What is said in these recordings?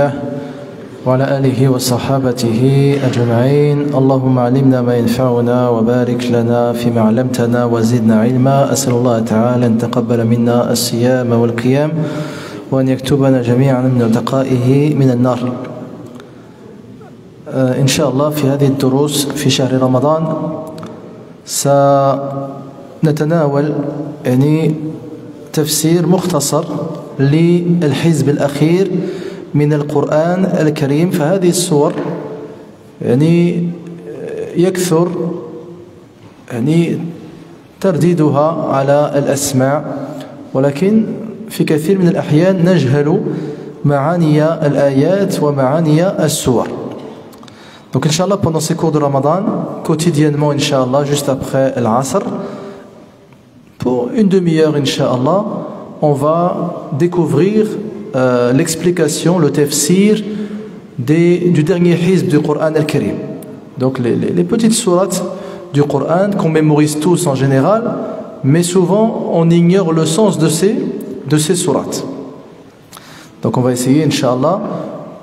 الله وعلى آله وصحابته أجمعين. اللهم علمنا ما ينفعنا وبارك لنا فيما علمتنا وزدنا علما. أسأل الله تعالى أن يتقبل منا الصيام والقيام وأن يكتبنا جميعا من عتقائه من النار إن شاء الله. في هذه الدروس في شهر رمضان سنتناول تفسير مختصر للحزب الأخير من القرآن الكريم. فهذه السور يكثر ترديدها على الأسماع، ولكن في كثير من الأحيان نجهل معاني الآيات ومعاني السور. Donc Inch'Allah, pendant ces cours de Ramadan, quotidiennement Inch'Allah, juste après l'Asr, pour une demi-heure Inch'Allah, on va découvrir l'explication, le tafsir du dernier hizb du Coran al-Karim. Donc les petites sourates du Coran qu'on mémorise tous en général, mais souvent on ignore le sens de ces sourates. Donc on va essayer Inch'Allah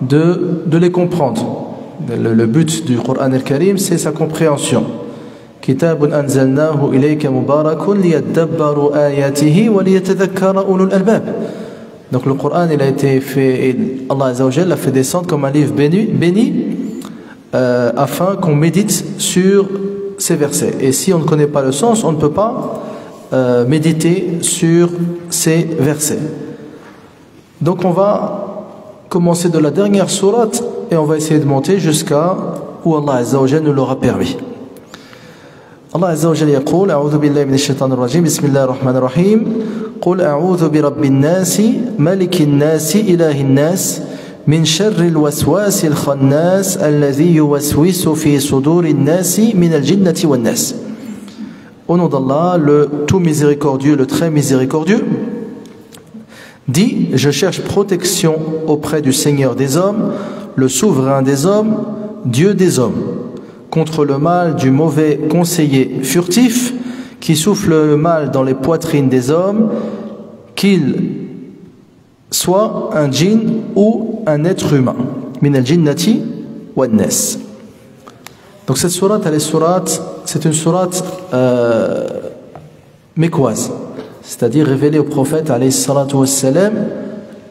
de les comprendre. Le but du Coran al-Karim, c'est sa compréhension. Kitabun anzalnahu ilayka mubarakun liyadabbaru ayatihi wa liyatadhakkara ulul albab. Donc le Coran, il a été fait, Allah Azza wa Jalla l'a fait descendre comme un livre béni afin qu'on médite sur ces versets. Et si on ne connaît pas le sens, on ne peut pas méditer sur ces versets. Donc on va commencer de la dernière sourate et on va essayer de monter jusqu'à où Allah Azza wa Jalla nous l'aura permis. Allah Azza wa Jalla يقول أعوذ بالله من الشيطان الرجيم بسم الله الرحمن الرحيم قل أعوذ برب الناس ملك الناس إله الناس من شر الوسواس الخناس الذي يوسوس في صدور الناس من الجنة والناس. Au nom d'Allah, le tout miséricordieux, le très miséricordieux, dit: je cherche protection auprès du Seigneur des hommes, le souverain des hommes, Dieu des hommes, contre le mal du mauvais conseiller furtif qui souffle le mal dans les poitrines des hommes, qu'il soit un djinn ou un être humain. Min al-jinnati wa nas. Donc cette sourate, c'est une sourate mécoise, c'est-à-dire révélée au prophète alayhi salatu wassalam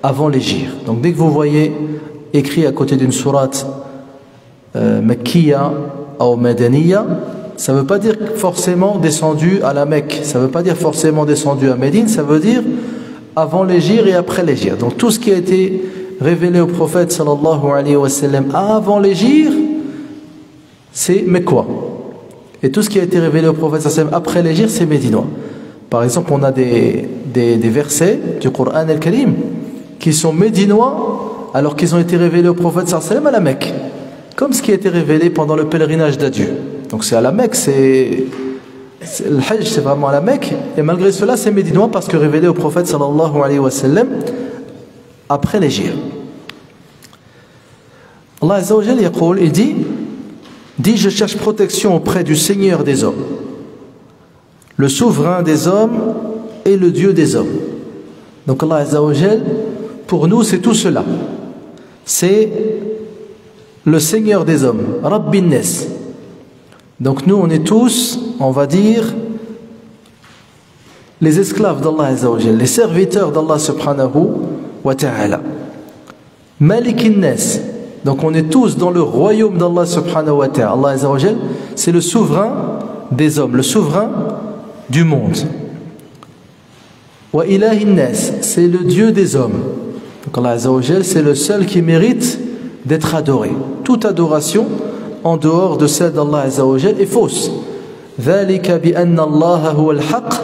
avant l'hégire. Donc dès que vous voyez écrit à côté d'une sourate Makkiya ou Madaniya, ça ne veut pas dire forcément descendu à la Mecque, ça ne veut pas dire forcément descendu à Médine, ça veut dire avant l'hégire et après l'hégire. Donc tout ce qui a été révélé au prophète sallallahu alayhi wa sallam avant l'hégire, c'est Mekwa. Et tout ce qui a été révélé au prophète sallallahu alayhi wa sallam après l'hégire, c'est médinois. Par exemple, on a des versets du Coran al-Karim qui sont médinois alors qu'ils ont été révélés au prophète sallallahu alayhi wa sallam à la Mecque, comme ce qui a été révélé pendant le pèlerinage d'adieu. Donc c'est à la Mecque, le Hajj c'est vraiment à la Mecque, et malgré cela c'est médinois parce que révélé au prophète sallallahu alayhi wa sallam après l'hégire. Allah Azza wa Jalla yaqul, il dit je cherche protection auprès du Seigneur des hommes, le souverain des hommes et le Dieu des hommes. Donc Allah Azza wa Jalla, pour nous c'est tout cela, c'est le Seigneur des hommes, Rabbin Nas. Donc nous on est tous, on va dire, les esclaves d'Allah Azza wa Jalla, les serviteurs d'Allah subhanahu wa ta'ala. Malikin Nas. Donc on est tous dans le royaume d'Allah subhanahu wa ta'ala. Allah Azza wa Jalla, c'est le souverain des hommes, le souverain du monde. Wa ilahin nas, c'est le Dieu des hommes. Donc Allah Azza wa Jalla, c'est le seul qui mérite d'être adoré. Toute adoration en dehors de celle d'Allah Azza wa Jalla est fausse. ذلك بأن الله هو الحق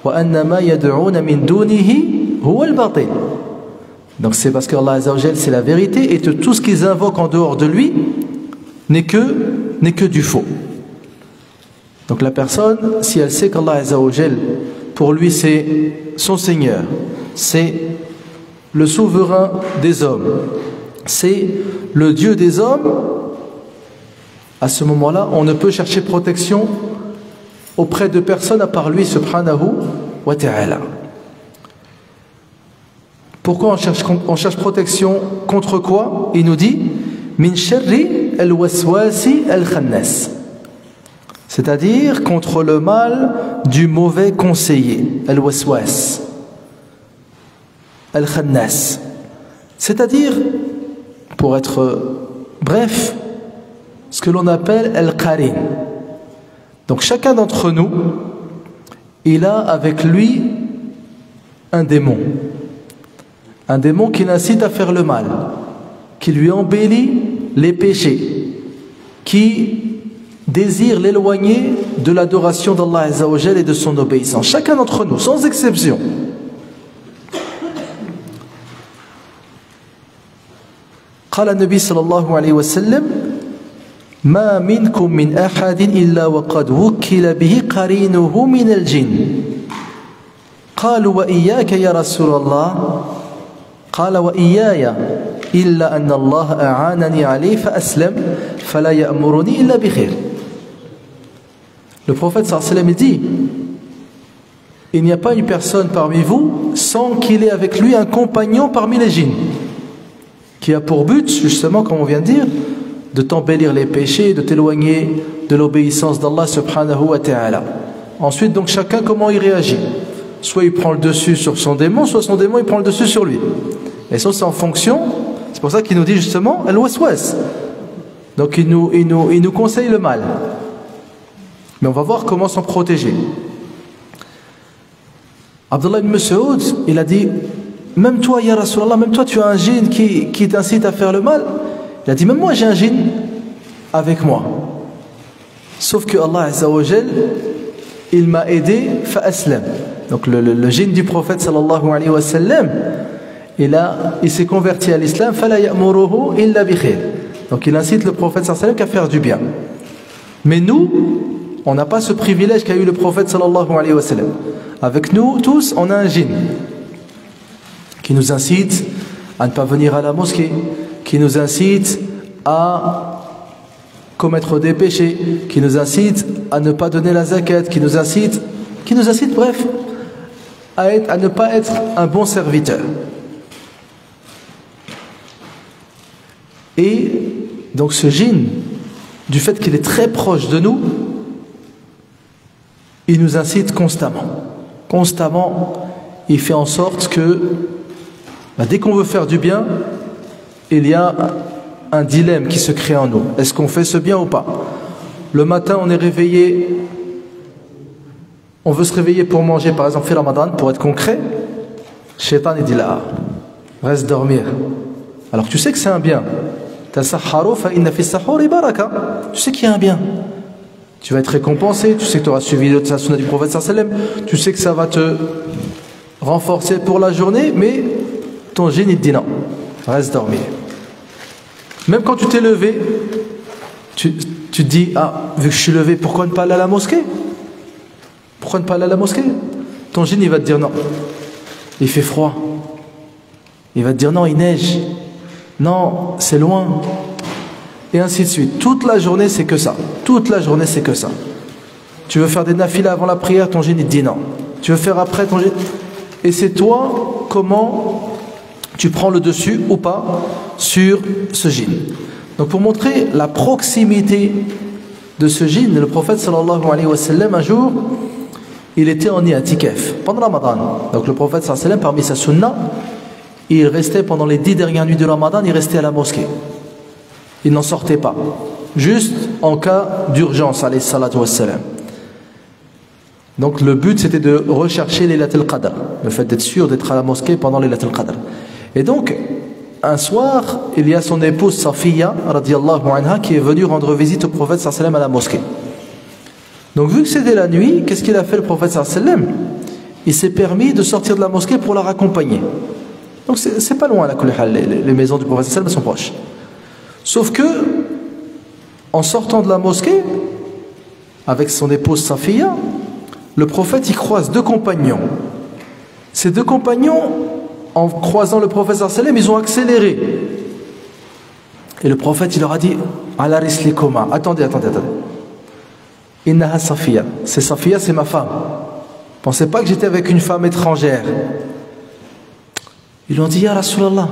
وأن ما يدعون من دونه هو الباطل. Donc c'est parce que Allah Azza wa Jalla c'est la vérité et que tout ce qu'ils invoquent en dehors de lui n'est que du faux. Donc la personne, si elle sait qu'Allah Azza wa Jalla pour lui c'est son Seigneur, c'est le souverain des hommes, c'est le Dieu des hommes, à ce moment-là, on ne peut chercher protection auprès de personne à part lui, subhanahu wa ta'ala. Pourquoi on cherche protection contre quoi? Il nous dit min sharri al-waswasi al-khannas, c'est-à-dire contre le mal du mauvais conseiller, al-waswas al-khannas, c'est-à-dire, pour être bref, ce que l'on appelle al-qarin. Donc chacun d'entre nous, il a avec lui un démon qui l'incite à faire le mal, qui lui embellit les péchés, qui désire l'éloigner de l'adoration d'Allah Azza wa Jal et de son obéissance. Chacun d'entre nous, sans exception. قال النبي صلى الله عليه وسلم ما منكم من أحد إلا وقد وكل به قرينه من الجن قالوا وإياك يا رسول الله قال وإياي إلا أن الله أعانني عليه فأسلم فلا يأمرني إلا بخير. Le prophète sallallahu alayhi wa sallam dit, il n'y a pas une personne parmi vous sans qu'il ait avec lui un compagnon parmi les djinns qui a pour but, justement, comme on vient de dire, de t'embellir les péchés, de t'éloigner de l'obéissance d'Allah subhanahu wa ta'ala. Ensuite, donc, chacun, comment il réagit? Soit il prend le dessus sur son démon, soit son démon, il prend le dessus sur lui. Et ça, c'est en fonction, c'est pour ça qu'il nous dit justement, al-waswas. Donc, il nous conseille le mal. Mais on va voir comment s'en protéger. Abdullah ibn Mas'ud, il a dit, même toi, ya Rasulallah, même toi, tu as un djinn qui t'incite à faire le mal. Il a dit, même moi, j'ai un djinn avec moi. Sauf que Allah Azza wa Jal, il m'a aidé, fa'aslam. Donc le djinn du prophète sallallahu alayhi wa sallam, il s'est converti à l'islam, fala ya'muruhu illa bi khair. Donc il incite le prophète sallallahu alayhi wa sallam qu'à faire du bien. Mais nous, on n'a pas ce privilège qu'a eu le prophète sallallahu alayhi wa sallam. Avec nous tous, on a un djinn qui nous incite à ne pas venir à la mosquée, qui nous incite à commettre des péchés, qui nous incite à ne pas donner la zakat, qui nous incite bref, à ne pas être un bon serviteur. Et donc ce djinn, du fait qu'il est très proche de nous, il nous incite constamment. Constamment, il fait en sorte que dès qu'on veut faire du bien, il y a un dilemme qui se crée en nous. Est-ce qu'on fait ce bien ou pas? Le matin, on est réveillé, on veut se réveiller pour manger, par exemple, fait Ramadan, pour être concret. Shaitan, il dit là, reste dormir. Alors tu sais que c'est un bien. Tu sais qu'il y a un bien. Tu vas être récompensé, tu sais que tu auras suivi la sunna du prophète sallallahu alayhi wa sallam, tu sais que ça va te renforcer pour la journée, mais ton djinn il te dit non, reste dormir. Même quand tu t'es levé, tu te dis, ah, vu que je suis levé, pourquoi ne pas aller à la mosquée? Pourquoi ne pas aller à la mosquée? Ton djinn il va te dire non, il fait froid. Il va te dire non, il neige. Non, c'est loin. Et ainsi de suite. Toute la journée, c'est que ça. Toute la journée, c'est que ça. Tu veux faire des nafilas avant la prière, ton djinn il te dit non. Tu veux faire après, ton djinn... Et c'est toi, comment tu prends le dessus ou pas sur ce djinn. Donc pour montrer la proximité de ce djinn, le prophète sallallahu alayhi wa sallam, un jour, il était en i'tikaf pendant Ramadan. Donc le prophète sallallahu alayhi wa sallam, parmi sa sunna, il restait pendant les 10 dernières nuits de Ramadan, il restait à la mosquée. Il n'en sortait pas. Juste en cas d'urgence, alayhi salatu wassalam. Donc le but c'était de rechercher les Laylatul Qadr, le fait d'être sûr d'être à la mosquée pendant les Laylatul Qadr. Et donc un soir, il y a son épouse Safiya radiyallahu anha qui est venue rendre visite au prophète sallallahu alayhi wa sallam à la mosquée. Donc vu que c'était la nuit, qu'est-ce qu'il a fait le prophète sallallahu alayhi wa sallam? Il s'est permis de sortir de la mosquée pour la raccompagner. Donc c'est pas loin les maisons du prophète sallallahu alayhi wa sallam sont proches. Sauf que en sortant de la mosquée avec son épouse Safiya, le prophète y croise deux compagnons. Ces deux compagnons, en croisant le prophète sallallahu alayhi wa sallam, ils ont accéléré. Et le prophète il leur a dit ala rislikuma, attendez. Innaha Safiya, c'est Safiya, c'est ma femme. Pensez pas que j'étais avec une femme étrangère. Ils lui ont dit, Ya Rasulallah,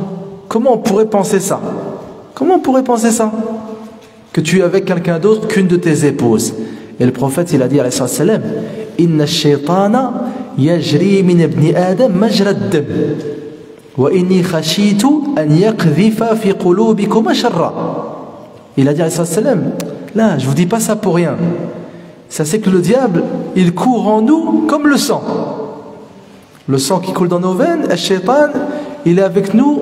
comment on pourrait penser ça? Comment on pourrait penser ça? Que tu es avec quelqu'un d'autre qu'une de tes épouses. Et le prophète, il a dit, alayhi salam, Inna ash-shaytana yajri min ibni Adam majra ad-dam. Wa inni khashitu an yaqdhifa fi qulubikuma sharra. Il a dit, alayhi salam, là, je vous dis pas ça pour rien. Ça, c'est que le diable, il court en nous comme le sang. Le sang qui coule dans nos veines, le shaitan, il est avec nous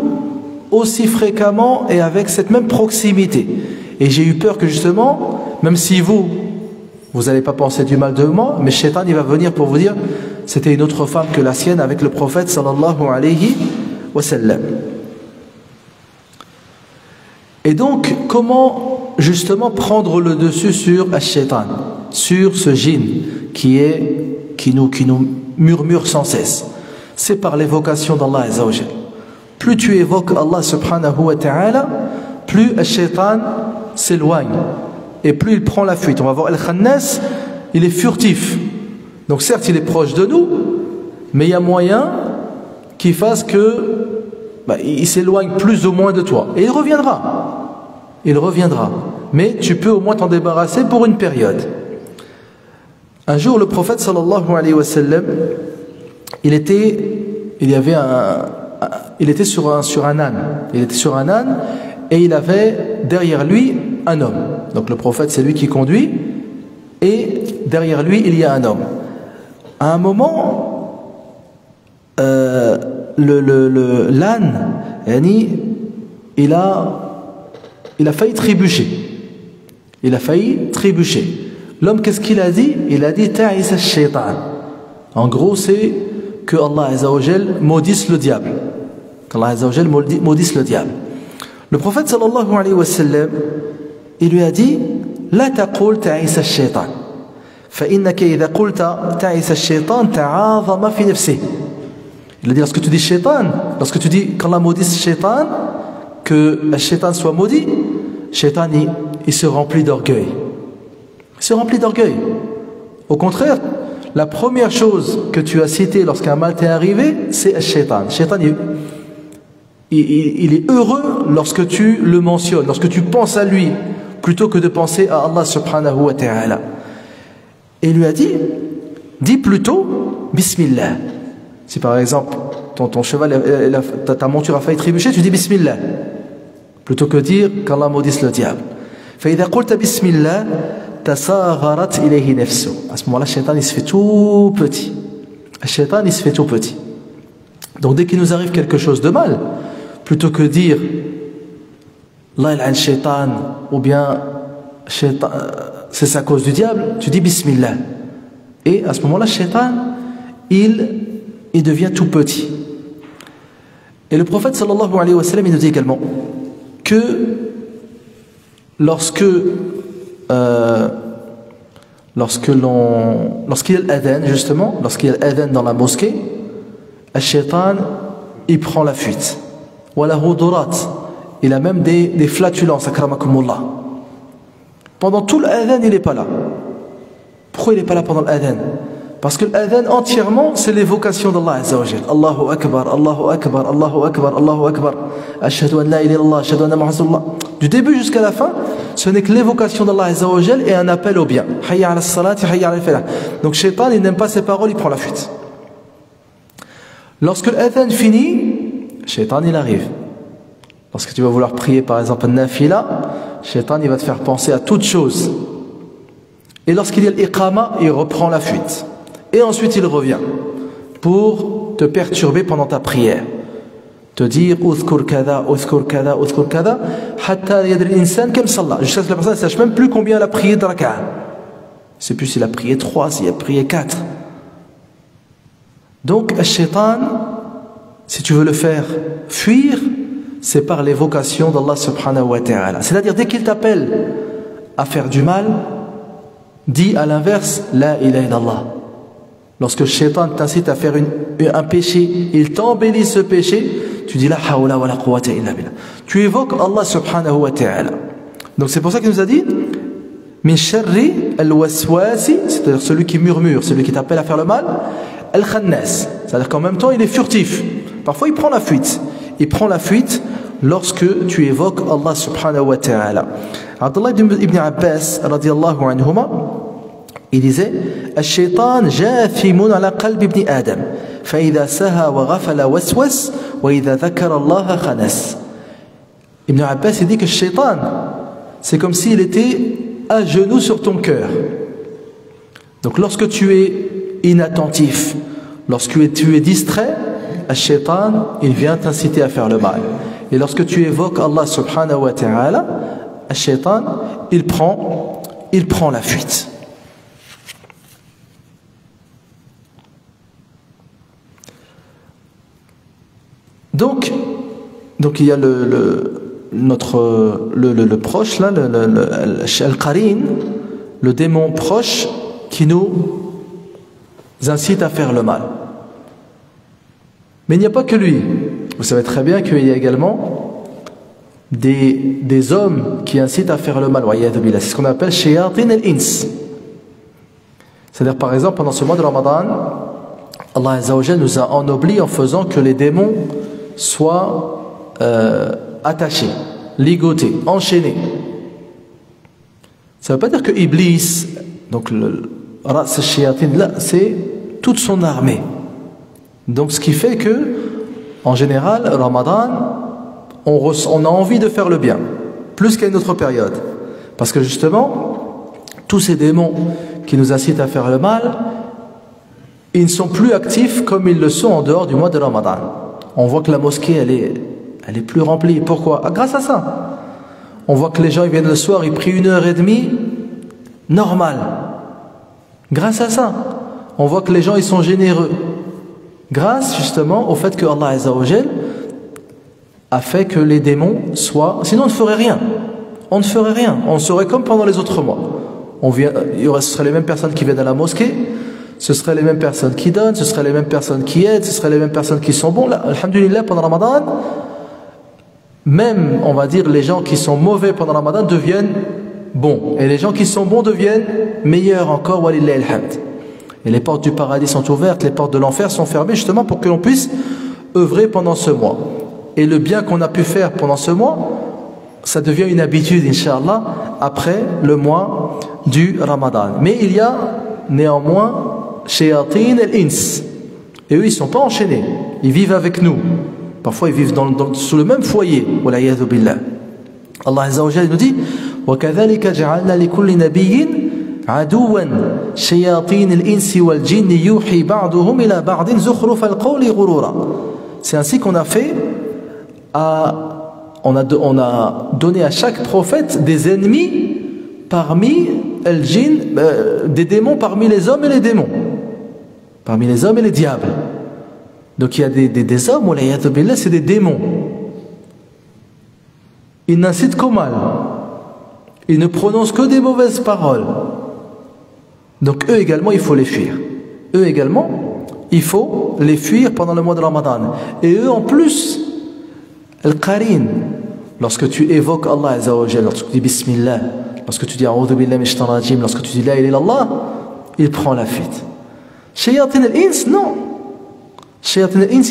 aussi fréquemment et avec cette même proximité. Et j'ai eu peur que justement, même si vous n'allez pas penser du mal de moi, mais shaitan, il va venir pour vous dire, c'était une autre femme que la sienne avec le prophète sallallahu alayhi wa sallam. Et donc, comment justement prendre le dessus sur le shaitan, sur ce djinn qui nous murmure sans cesse? C'est par l'évocation d'Allah Azza wa Jal. Plus tu évoques Allah subhanahu wa ta'ala, plus le shaitan s'éloigne et plus il prend la fuite. On va voir Al-Khannas, il est furtif. Donc certes, il est proche de nous, mais il y a moyen qu'il fasse que il s'éloigne plus ou moins de toi. Et il reviendra. Il reviendra. Mais tu peux au moins t'en débarrasser pour une période. Un jour, le prophète sallallahu alayhi wa sallam, il était sur un âne. Il était sur un âne et il avait derrière lui un homme. Donc le prophète, c'est lui qui conduit et derrière lui, il y a un homme. À un moment, l'âne, il a failli trébucher. Il a failli trébucher. L'homme, qu'est-ce qu'il a dit? Il a dit Ta'is al-shaytan. En gros, c'est que Allah Azza wa Jal maudisse le diable. Qu'Allah Azza wa Jal maudisse le diable. Le prophète sallallahu alayhi wa sallam, il lui a dit La taqul ta'is al-shaytan. فإنك إذا قلت تعس الشيطان تعاظم في نفسه. Il a dit lorsque tu dis shaitan, lorsque tu dis qu'Allah maudisse shaitan, que le shaitan soit maudit, shaitan il se remplit d'orgueil. Il se remplit d'orgueil. Au contraire, la première chose que tu as citée lorsqu'un mal t'est arrivé, c'est le shaitan. Le shaitan, il est heureux lorsque tu le mentionnes, lorsque tu penses à lui, plutôt que de penser à Allah subhanahu wa ta'ala. Et il lui a dit, dis plutôt Bismillah. Si par exemple, ton cheval, ta monture a failli trébucher, tu dis Bismillah. Plutôt que dire qu'Allah maudisse le diable. فإذا قلت بسم الله تصاغرت إليه نفسه. À ce moment-là, le shaitan il se fait tout petit. Le shaitan il se fait tout petit. Donc dès qu'il nous arrive quelque chose de mal, plutôt que dire Allah il a un shaitan ou bien shaitan, c'est à cause du diable, tu dis Bismillah. Et à ce moment-là, le shaitan il devient tout petit. Et le prophète sallallahu alayhi wa sallam il nous dit également que lorsqu'il y a l'adhan, justement, lorsqu'il y a l'adhan dans la mosquée, le shaitan il prend la fuite. Il a même des flatulences, akramakumullah. Pendant tout l'adhan, il n'est pas là. Pourquoi il n'est pas là pendant l'adhan? Parce que l'adhan entièrement, c'est l'évocation d'Allah Azza wa Jal. Allahu Akbar, Allahu Akbar, Allahu Akbar, Allahu Akbar. Ashhadu an la ilaha illallah, ashhadu anna Muhammadan. Du début jusqu'à la fin, ce n'est que l'évocation d'Allah Azza wa Jal et un appel au bien. Hayya ala salat, hayya ala falah. Donc shaitan, il n'aime pas ces paroles, il prend la fuite. Lorsque l'adhan finit, shaitan il arrive. Lorsque tu vas vouloir prier par exemple un nafila, shaitan il va te faire penser à toute chose. Et lorsqu'il y a l'iqama, il reprend la fuite. Et ensuite il revient pour te perturber pendant ta prière. Te dire uzkur kada, uzkur kada, uzkur kada, hatta yadri l'insan kam salla. Jusqu'à ce que la personne ne sache même plus combien elle a prié de raka'a. Je ne sais plus s'il a prié 3, s'il a prié 4. Donc le shaitan, si tu veux le faire fuir, c'est par l'évocation d'Allah subhanahu wa ta'ala. C'est-à-dire dès qu'il t'appelle à faire du mal, dis à l'inverse la ilaha illallah. Lorsque le shaitan t'incite à faire un péché, il t'embellit ce péché, tu dis la hawla wa la quwwata illa billah. Tu évoques Allah subhanahu wa ta'ala. Donc c'est pour ça qu'il nous a dit min sharri al-waswasi, c'est-à-dire celui qui murmure, celui qui t'appelle à faire le mal, al-khannas, c'est-à-dire qu'en même temps il est furtif. Parfois il prend la fuite. Il prend la fuite lorsque tu évoques Allah subhanahu wa ta'ala. Abdullah ibn Abbas radiyallahu anhuma, il disait الشيطان جاثم على قلب ابن آدم فإذا سهى وغفل وسوس وإذا ذكر الله خنس. Ibn Abbas il dit que le shaitan, c'est comme s'il était à genoux sur ton cœur. Donc lorsque tu es inattentif, lorsque tu es distrait, le shaitan, il vient t'inciter à faire le mal. Et lorsque tu évoques Allah subhanahu wa ta'ala, le shaitan, il prend la fuite. Donc il y a le proche là, le qarin, le démon proche qui nous incite à faire le mal. Mais il n'y a pas que lui. Vous savez très bien qu'il y a également des hommes qui incitent à faire le mal. C'est ce qu'on appelle shayatin al-ins. C'est-à-dire par exemple pendant ce mois de Ramadan, Allah Azza wa Jalla nous a ennoblis en faisant que les démons soient attachés, ligotés, enchaînés. Ça ne veut pas dire que Iblis, donc le Ras al-Shayatin, là, c'est toute son armée. Donc ce qui fait que, en général, Ramadan, on a envie de faire le bien, plus qu'à une autre période. Parce que justement, tous ces démons qui nous incitent à faire le mal, ils ne sont plus actifs comme ils le sont en dehors du mois de Ramadan. On voit que la mosquée, elle est plus remplie. Pourquoi? Grâce à ça. On voit que les gens ils viennent le soir, ils prient 1h30, normal. Grâce à ça. On voit que les gens ils sont généreux. Grâce justement au fait que Allah Azza wa Jal a fait que les démons soient... Sinon on ne ferait rien. On ne ferait rien. On serait comme pendant les autres mois. Ce seraient les mêmes personnes qui viennent à la mosquée, ce seraient les mêmes personnes qui donnent, ce seraient les mêmes personnes qui aident, ce seraient les mêmes personnes qui sont bons. Là, alhamdulillah, pendant Ramadan, même, on va dire, les gens qui sont mauvais pendant Ramadan deviennent bons. Et les gens qui sont bons deviennent meilleurs encore, walillahi alhamd. Et les portes du paradis sont ouvertes, les portes de l'enfer sont fermées, justement pour que l'on puisse œuvrer pendant ce mois. Et le bien qu'on a pu faire pendant ce mois, ça devient une habitude, Inch'Allah, après le mois du Ramadan. Mais il y a néanmoins shayatin al-ins. Et eux, ils ne sont pas enchaînés. Ils vivent avec nous. Parfois, ils vivent sous le même foyer. Wala'iyadhu billah. Allah Azza wa Jalla nous dit وَكَذَلِكَ جَعَلْنَا لِكُلِّ نَبِيٍّ عَدُوًّا شَيَاطِينَ الْإِنسِ وَالْجِنِّ يُوحِي بَعْضُهُمْ إِلَى بَعْضٍ زُخْرُفَ الْقَوْلِ غُرُورًا. C'est ainsi qu'on a fait on a donné à chaque prophète des ennemis parmi des démons parmi les hommes et les démons, parmi les hommes et les diables. Donc il y a des hommes, c'est des démons. Ils n'incitent qu'au mal, ils ne prononcent que des mauvaises paroles. Donc eux également il faut les fuir. Eux également il faut les fuir pendant le mois de Ramadan. Et eux en plus, al-qarin, lorsque tu évoques Allah Azza wa Jalla, lorsque tu dis Bismillah, lorsque tu dis A'udhu billahi minash shaitanir rajim, lorsque tu dis La ilaha illallah, il prend la fuite. Shayatin al-ins, non. Shayatin al-ins,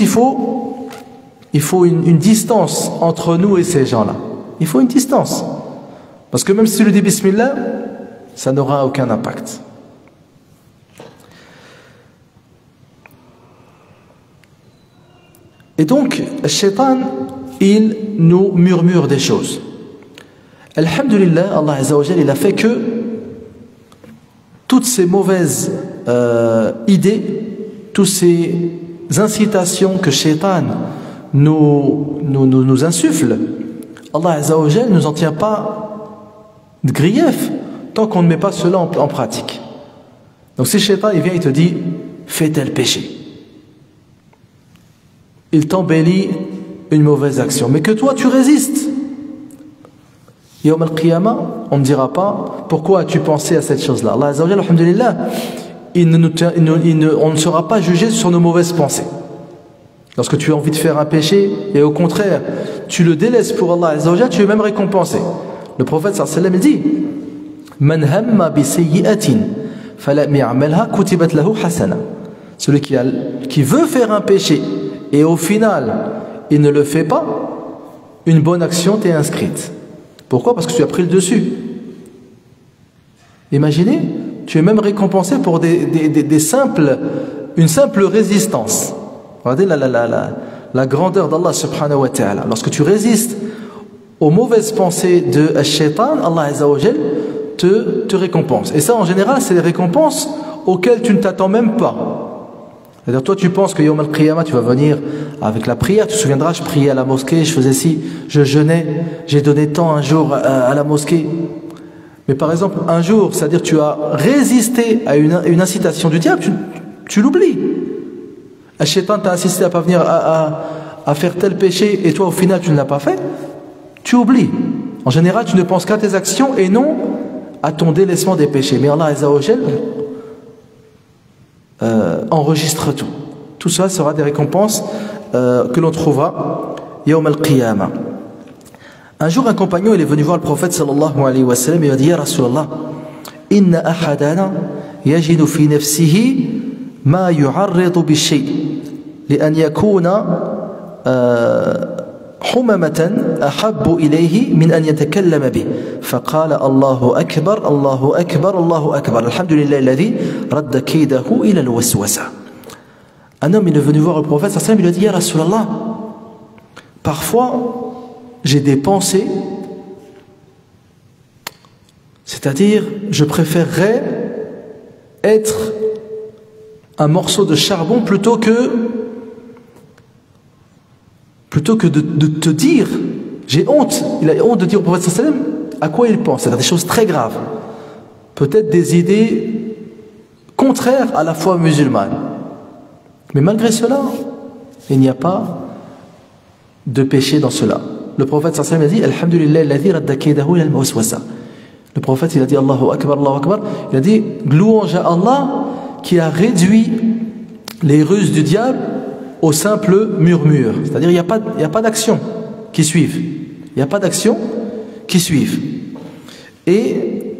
il faut une distance entre nous et ces gens-là. Il faut une distance. Parce que même si tu lui dis Bismillah, ça n'aura aucun impact. Et donc, le shaitan, il nous murmure des choses. Alhamdulillah, Allah Azza wa Jalla, il a fait que toutes ces mauvaises idées, toutes ces incitations que shaitan nous insuffle, Allah Azza wa Jalla ne nous en tient pas de grief tant qu'on ne met pas cela en pratique. Donc si shaitan il vient, il te dit fais tel péché, il t'embellit une mauvaise action, mais que toi tu résistes. Yawm al-Qiyamah, on ne dira pas pourquoi as-tu pensé à cette chose-là. Allah Azza wa Jalla, alhamdulillah, on ne sera pas jugé sur nos mauvaises pensées. Lorsque tu as envie de faire un péché et au contraire tu le délaisses pour Allah Azza wa Jalla, tu es même récompensé. Le prophète sallallahu alayhi wa sallam dit Man hamma bi sayyi'atin falam ya'malha kutibat lahu hasana. Celui qui veut faire un péché et au final il ne le fait pas, une bonne action t'est inscrite. Pourquoi? Parce que tu as pris le dessus. Imaginez, tu es même récompensé pour une simple résistance. Regardez la grandeur d'Allah subhanahu wa ta'ala. Lorsque tu résistes aux mauvaises pensées de Shaitan, Allah Azza wa Jal te récompense. Et ça, en général, c'est des récompenses auxquelles tu ne t'attends même pas. C'est-à-dire, toi, tu penses que Yawm al-Qiyamah, tu vas venir avec la prière. Tu te souviendras, je priais à la mosquée, je faisais ci, je jeûnais, j'ai donné tant un jour à la mosquée. Mais par exemple, un jour, c'est-à-dire tu as résisté à une incitation du diable, tu l'oublies. Un shaitan t'a insisté à ne pas venir à faire tel péché et toi, au final, tu ne l'as pas fait. Tu oublies. En général, tu ne penses qu'à tes actions et non à ton délaissement des péchés. Mais Allah Azza wa Jal enregistre tout. Tout ça sera des récompenses que l'on trouvera Yawm al-Qiyamah. Un jour, un compagnon il est venu voir le prophète sallallahu alayhi wa sallam et il a dit: Ya Rasulallah, inna ahadana yajidu fi nafsihi ma yu'arridu bi-shay li'an yakuna humamatan ahabbu ilayhi min an yatakallama bih. Faqala Allahu akbar, Allahu akbar, Allahu akbar. Alhamdulillah alladhi radda kaydahu ila al-waswasa. Un homme il est venu voir le prophète sallallahu alayhi wa sallam, il a dit: Ya Rasulallah, parfois j'ai des pensées, c'est-à-dire je préférerais être un morceau de charbon plutôt que de te dire, j'ai honte, il a honte de dire au prophète sallallahu alayhi wa sallam à quoi il pense, c'est-à-dire des choses très graves, peut-être des idées contraires à la foi musulmane. Mais malgré cela, il n'y a pas de péché dans cela. Le prophète sallallahu alayhi wa sallam a dit: Alhamdulillah alladhi radda kaydahu ila al-waswasa. Le prophète il a dit Allahu akbar, Allahu akbar. Il a dit louange à Allah qui a réduit les ruses du diable au simple murmure. C'est-à-dire il n'y a pas d'action qui suivent. Il n'y a pas d'action qui suivent. Et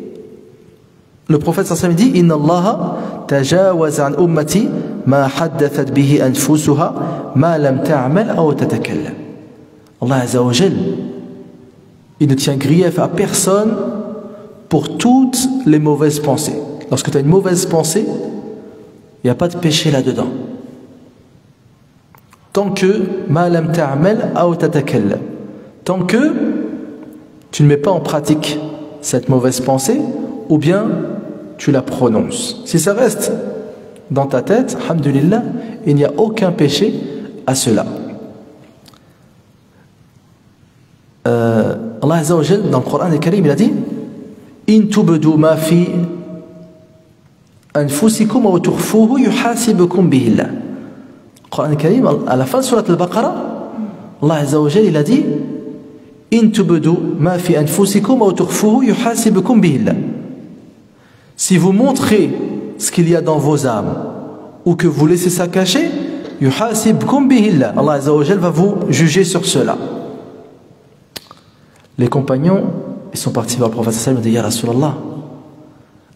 le prophète sallallahu alayhi wa sallam dit: Inna Allah tajawaza an ummati ma haddathat bihi anfusuha ma lam ta'mal aw tatakallam. Allah Azza wa Jal, il ne tient grief à personne pour toutes les mauvaises pensées. Lorsque tu as une mauvaise pensée, il n'y a pas de péché là-dedans. Tant que ma lam ta'mal aw tatakallam, tant que tu ne mets pas en pratique cette mauvaise pensée, ou bien tu la prononces. Si ça reste dans ta tête, alhamdulillah, il n'y a aucun péché à cela. Allah Azza wa Jal dans le Coran al-Karim il a dit: In tubdu ma fi anfusikum wa tukhfuhu yuhasibukum bihi Allah. Coran al-Karim à la fin de surat al-Baqarah, Allah Azza wa Jal il a dit: In tubdu ma fi anfusikum wa tukhfuhu yuhasibukum bihi Allah. Si vous montrez ce qu'il y a dans vos âmes ou que vous laissez ça caché, yuhasibkum bihi Allah. Allah Azza wa Jal va vous juger sur cela. Les compagnons, ils sont partis vers le prophète sallallahu alayhi wa sallam et ont dit: Ya Rasulallah,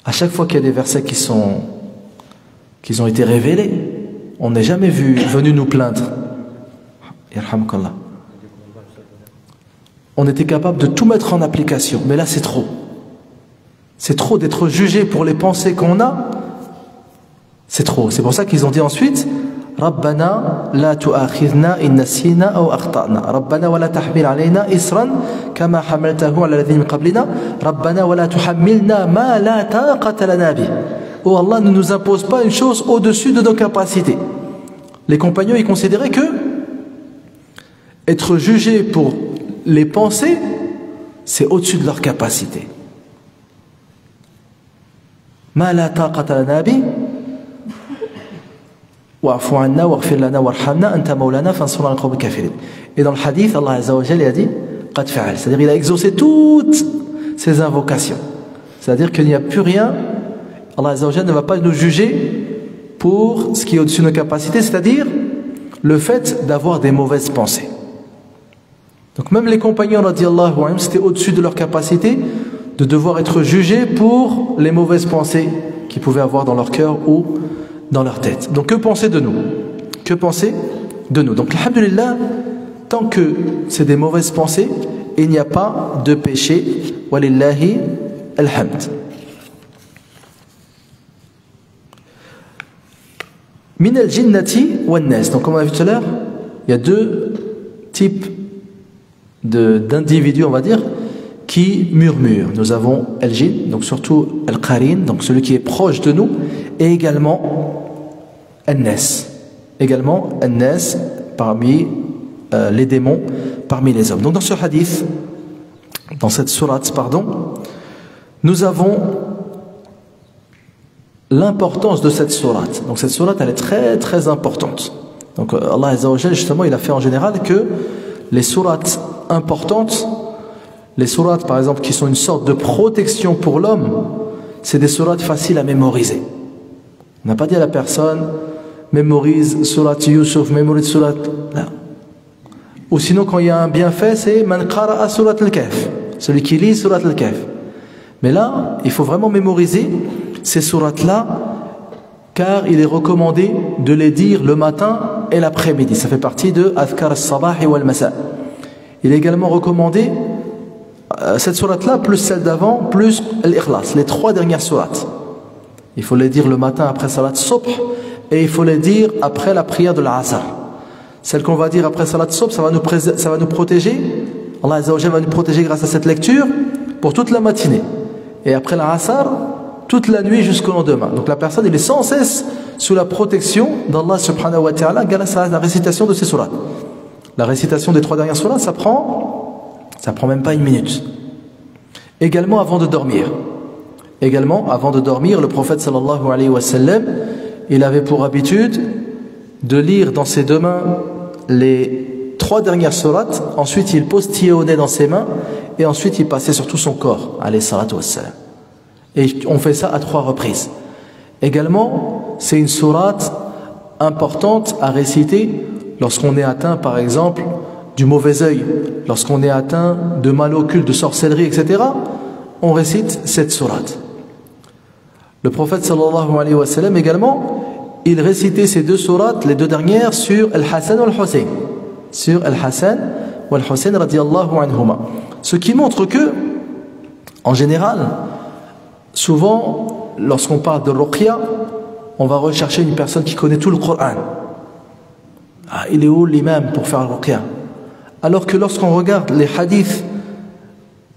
à chaque fois qu'il y a des versets qui ont été révélés, on n'est jamais venu nous plaindre. Yarhamukallah. On était capable de tout mettre en application, mais là c'est trop. C'est trop d'être jugé pour les pensées qu'on a. C'est trop. C'est pour ça qu'ils ont dit ensuite: ربنا لا تؤاخذنا إن نسينا أو أخطأنا ربنا ولا تحمل علينا إصرا كما حملته على الذين من قبلنا ربنا ولا تحملنا ما لا طاقة لنا به. Oh Allah, ne nous impose pas une chose au-dessus de nos capacités. Les compagnons ils considéraient que être jugé pour les pensées c'est au-dessus de leur capacité. ما لا طاقة لنا به et dans le hadith, Allah Azza wa Jalla a dit qad fa'al, c'est-à-dire il a exaucé toutes ses invocations. C'est-à-dire qu'il n'y a plus rien. Allah Azza wa Jalla ne va pas nous juger pour ce qui est au-dessus de nos capacités, c'est-à-dire le fait d'avoir des mauvaises pensées. Donc même les compagnons radiyallahu anhum, c'était au-dessus de leur capacité de devoir être jugés pour les mauvaises pensées qu'ils pouvaient avoir dans leur cœur ou dans leur tête. Donc que penser de nous? Que penser de nous. Donc, alhamdulillah, tant que c'est des mauvaises pensées, il n'y a pas de péché. Walillahi alhamd. Min al-jinnati wan-nas. Donc, comme on a vu tout à l'heure, il y a deux types d'individus, on va dire, qui murmurent. Nous avons al-jinn, donc surtout al-qarin, donc celui qui est proche de nous, et également al-nas. Également al-nas parmi les démons, parmi les hommes. Donc dans ce hadith, dans cette sourate, pardon, nous avons l'importance de cette sourate. Donc cette sourate, elle est très très importante. Donc Allah Azza wa Jalla, justement, il a fait en général que les sourates importantes, les sourates par exemple qui sont une sorte de protection pour l'homme, c'est des sourates faciles à mémoriser. On n'a pas dit à la personne mémorise sourate Yusuf, mémorise sourate... Non. Ou sinon quand il y a un bienfait, c'est man qara'a surat al-Kahf, celui qui lit surat al-Kahf. Mais là, il faut vraiment mémoriser ces sourates-là, car il est recommandé de les dire le matin et l'après-midi. Ça fait partie de Adhkar al-Sabah wal-Masa. Il est également recommandé cette sourate-là, plus celle d'avant, plus l'Ikhlas, les trois dernières sourates. Il faut les dire le matin après Salat Subh, et il faut les dire après la prière de l'Asr. Celle qu'on va dire après Salat Subh, ça va nous protéger. Allah Azza wa Jalla va nous protéger grâce à cette lecture pour toute la matinée. Et après l'Asr, toute la nuit jusqu'au lendemain. Donc la personne, il est sans cesse sous la protection d'Allah subhanahu wa ta'ala grâce à la récitation de ces sourates. La récitation des trois dernières sourates, ça prend même pas une minute. Également avant de dormir. Le prophète sallallahu alayhi wa sallam, il avait pour habitude de lire dans ses deux mains les trois dernières sourates, ensuite il postillonnait dans ses mains et ensuite il passait sur tout son corps, alayhi salatu wassalam. Et on fait ça à 3 reprises. Également, c'est une sourate importante à réciter lorsqu'on est atteint par exemple du mauvais œil, lorsqu'on est atteint de mal occulte, de sorcellerie, etc. On récite cette sourate. Le prophète sallallahu alayhi wa sallam également, il récitait ces 2 sourates, les 2 dernières, sur Al-Hassan wal-Hussein. Sur Al-Hassan wal-Hussein radiyallahu anhuma. Ce qui montre que, en général, souvent, lorsqu'on parle de Ruqya, on va rechercher une personne qui connaît tout le Coran. Ah, il est où l'imam pour faire Ruqya? Alors que lorsqu'on regarde les hadiths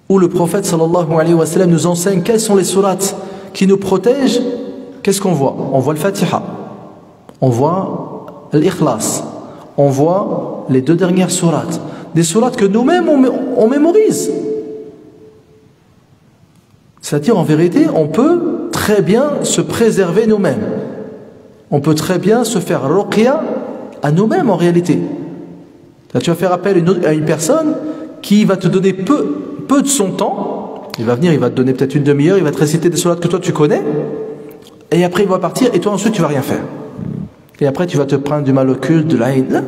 où le prophète sallallahu alayhi wa sallam nous enseigne quelles sont les sourates qui nous protègent, qu'est-ce qu'on voit? On voit le Fatiha, on voit l'Ikhlas, on voit les 2 dernières sourates, des sourates que nous-mêmes on mémorise. C'est-à-dire en vérité, on peut très bien se préserver nous-mêmes. On peut très bien se faire ruqya à nous-mêmes en réalité. Là, tu vas faire appel à une personne qui va te donner peu de son temps. Il va venir, il va te donner peut-être une demi-heure, il va te réciter des sourates que toi tu connais, et après il va partir, et toi ensuite tu vas rien faire. Et après tu vas te prendre du mal occulte, de la haine.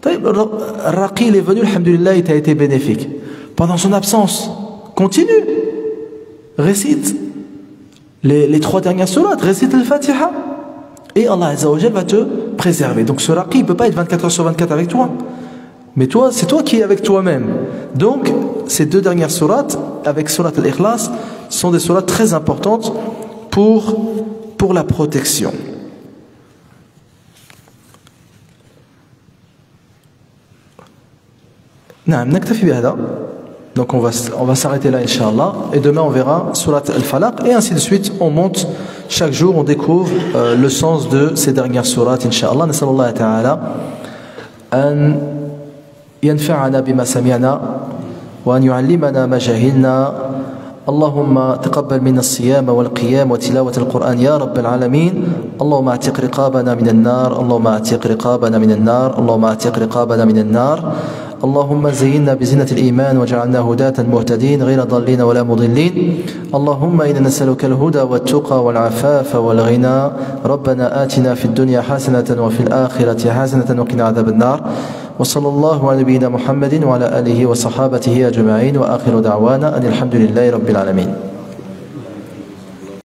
Raqi, il est venu, alhamdulillah, il t'a été bénéfique. Pendant son absence, continue. Récite les 3 dernières sourates, récite le Fatiha. Et Allah Azza wa Jalla va te préserver. Donc ce raqi, il ne peut pas être 24 heures sur 24 avec toi. Mais toi, c'est toi qui es avec toi-même. Donc, ces 2 dernières sourates, avec surat al-Ikhlas, sont des sourates très importantes pour la protection. Donc on va s'arrêter là, Inch'Allah. Et demain, on verra surat al-Falaq. Et ainsi de suite, on monte. Chaque jour, on découvre le sens de ces dernières sourates, Inch'Allah. Nasallallahu ta'ala an ينفعنا بما سمعنا وأن يعلمنا ما جهلنا. اللهم تقبل منا الصيام والقيام وتلاوة القرآن يا رب العالمين. اللهم اعتق رقابنا من النار، اللهم اعتق رقابنا من النار، اللهم اعتق رقابنا من النار. اللهم زينا بزينة الإيمان وجعلنا هداة مهتدين غير ضالين ولا مضلين. اللهم إنا نسألك الهدى والتقى والعفاف والغنى. ربنا آتنا في الدنيا حسنة وفي الآخرة حسنة وقنا عذاب النار. وصلى الله على نبينا محمد وعلى آله وصحابته أجمعين وآخر دعوانا أن الحمد لله رب العالمين.